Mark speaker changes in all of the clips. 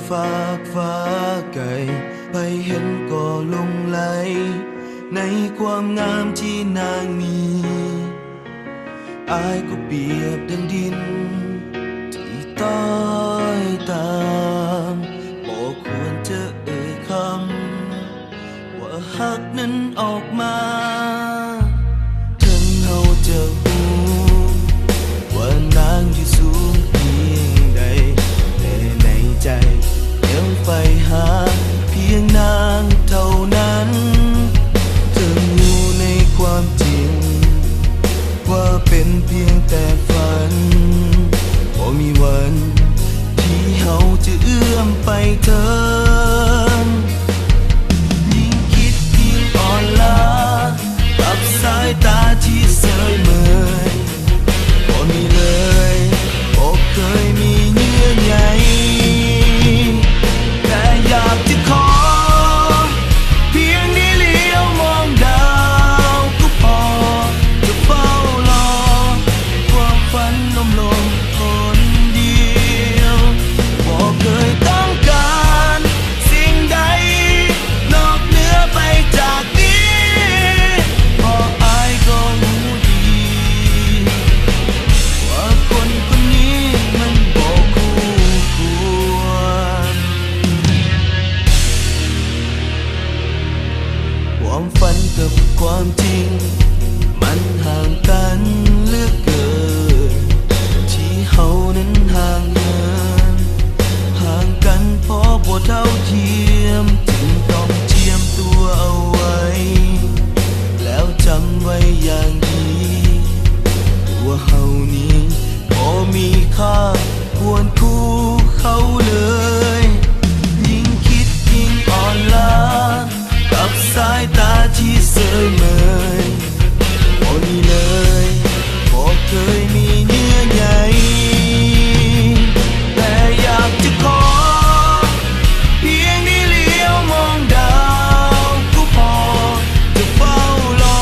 Speaker 1: ฝากฟ้าไกลไปเห็นก็หลงไหลในความงามที่นางมีอายก็เปรียบดังดินที่ต้อยตามบอกควรจะเอ่ยคำว่าฮักนั้นออกมาถึงเฮาจะหูว่านางอยู่สูงเพียงใดแต่ในใจยังใฝ่หาเพียงนางเท่านั้นถึงอยู่ในความจริงว่าเป็นเพียงแต่ฝันบ่มีวันที่เฮาจะเอื้อมไปถึงยิ่งคิดยิ่งอ่อนล้ากับสายตาที่เสยเมยบ่มีเลยบ่เคยมีเยื่อใยแต่อยากจะขอเพียงได้เลี้ยวมองดาวก็พอจะเฝ้ารอความฝันลมคนเดียวบ่เคยต้องการสิ่งใดนอกเหนือไปจากนี้เพราะอายก็รู้ดีว่าคนคนนี้มันบ่คู่ควรความฝันกับความจริงมันห่างกันเหลือเกินที่เฮานั้นห่างเหินห่างกันเพราะบ่เท่าเทียมจึงต้องเจียมตัวเอาไว้แล้วจำไว้อย่างดีว่าเฮานี้บ่มีค่าควรคู่เขาเลยยิ่งคิดยิ่งอ่อนล้ากับสายตาที่เสยเมยบ่มีเลยบ่เคยมีเยื่อใยแต่อยากจะขอเพียงได้เลี้ยวมองดาวก็พอจะเฝ้ารอ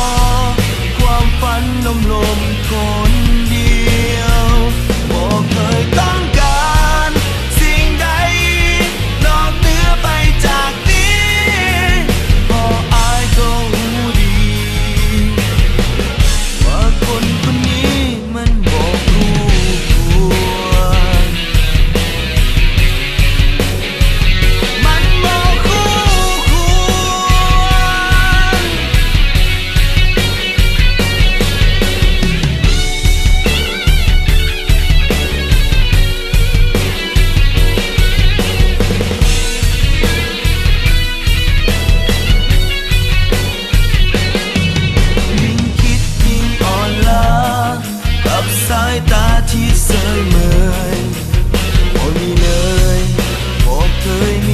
Speaker 1: ความฝันลมคนเดียวบ่เคยต้องการสิ่งใดนอกเหนือไปจากนี้เพราะอายก็รู้ดีว่าคนคนนี้มันบ่คู่ควรมันบ่คู่ควรยิ่งคิดยิ่งอ่อนล้ากับสายตาที่เสยเมยบ่มีเลยบ่เคยมี